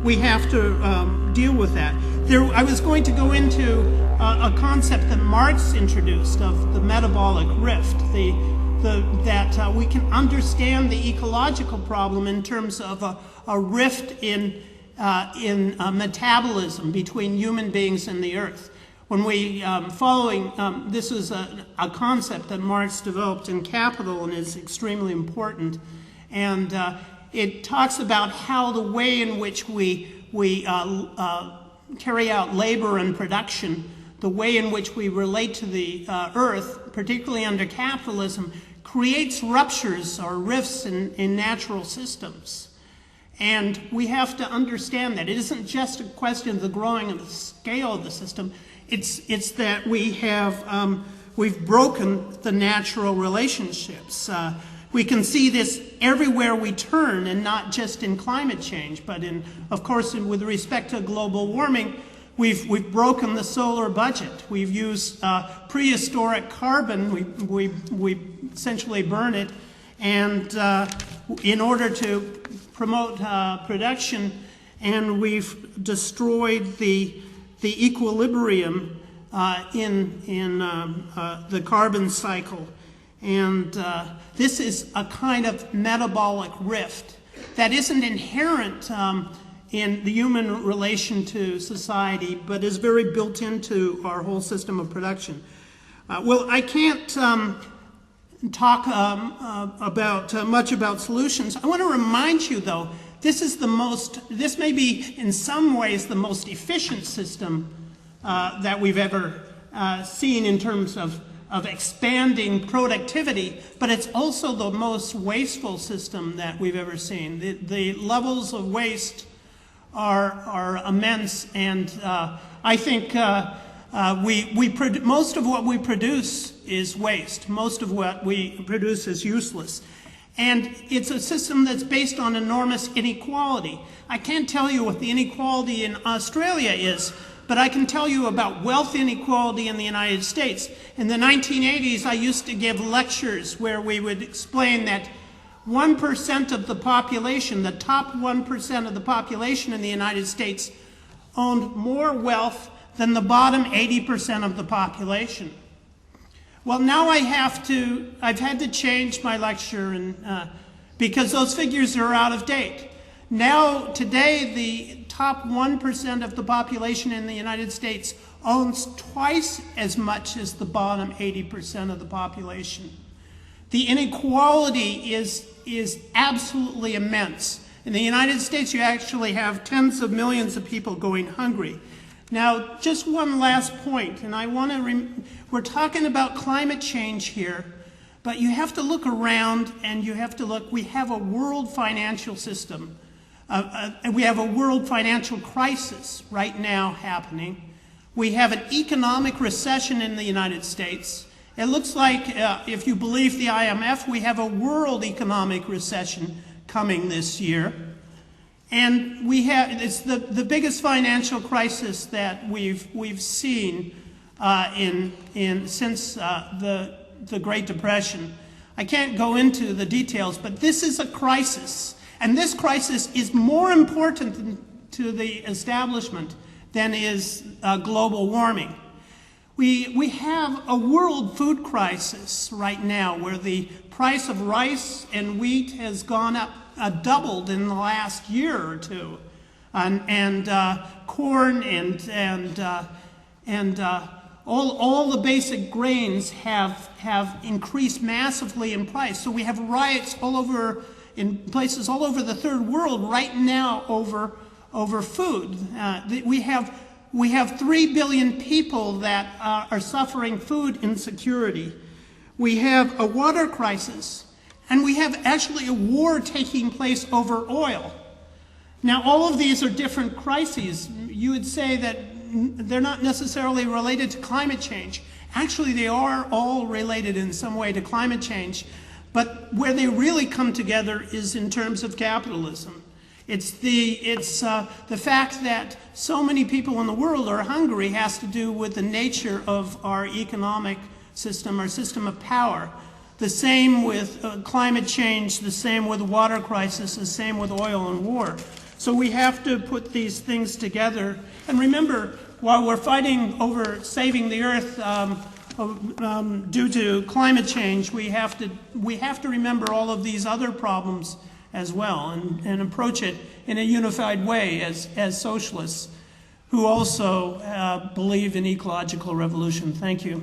we have to deal with that. I was going to go into a concept that Marx introduced of the metabolic rift, that we can understand the ecological problem in terms of a rift in metabolism between human beings and the earth. When we this is a concept that Marx developed in Capital and is extremely important, and it talks about how the way in which we carry out labor and production, the way in which we relate to the earth, particularly under capitalism, creates ruptures or rifts in natural systems. And we have to understand that. It isn't just a question of the growing of the scale of the system. It's that we've broken the natural relationships. We can see this everywhere we turn, and not just in climate change, but of course, with respect to global warming, we've broken the solar budget. We've used prehistoric carbon. We essentially burn it, and in order to promote production, and we've destroyed the equilibrium in the carbon cycle. And this is a kind of metabolic rift that isn't inherent in the human relation to society, but is very built into our whole system of production. Well, I can't talk much about solutions. I want to remind you, though, this may be in some ways the most efficient system that we've ever seen in terms of expanding productivity, but it's also the most wasteful system that we've ever seen. The levels of waste are immense, and I think most of what we produce is waste. Most of what we produce is useless. And it's a system that's based on enormous inequality. I can't tell you what the inequality in Australia is, but I can tell you about wealth inequality in the United States. In the 1980s, I used to give lectures where we would explain that 1% of the population, the top 1% of the population in the United States, owned more wealth than the bottom 80% of the population. Well, now I've had to change my lecture because those figures are out of date. Now, today, the top 1% of the population in the United States owns twice as much as the bottom 80% of the population. The inequality is absolutely immense. In the United States, you actually have tens of millions of people going hungry. Now, just one last point, and we're talking about climate change here, but you have to look around and you have to look. We have a world financial system. We have a world financial crisis right now happening. We have an economic recession in the United States. It looks like, if you believe the IMF, we have a world economic recession coming this year. And it's the biggest financial crisis that we've seen since the Great Depression. I can't go into the details, but this is a crisis. And this crisis is more important to the establishment than is global warming. We have a world food crisis right now where the price of rice and wheat has gone up, doubled in the last year or two. And corn and all the basic grains have increased massively in price. So we have riots all over in places all over the third world right now over food. We have 3 billion people that are suffering food insecurity. We have a water crisis, and we have actually a war taking place over oil. Now, all of these are different crises. You would say that they're not necessarily related to climate change. Actually, they are all related in some way to climate change. But where they really come together is in terms of capitalism. It's the fact that so many people in the world are hungry has to do with the nature of our economic system, our system of power. The same with climate change, the same with water crisis, the same with oil and war. So we have to put these things together. And remember, while we're fighting over saving the earth due to climate change, we have to remember all of these other problems as well, and approach it in a unified way as socialists who also believe in ecological revolution. Thank you.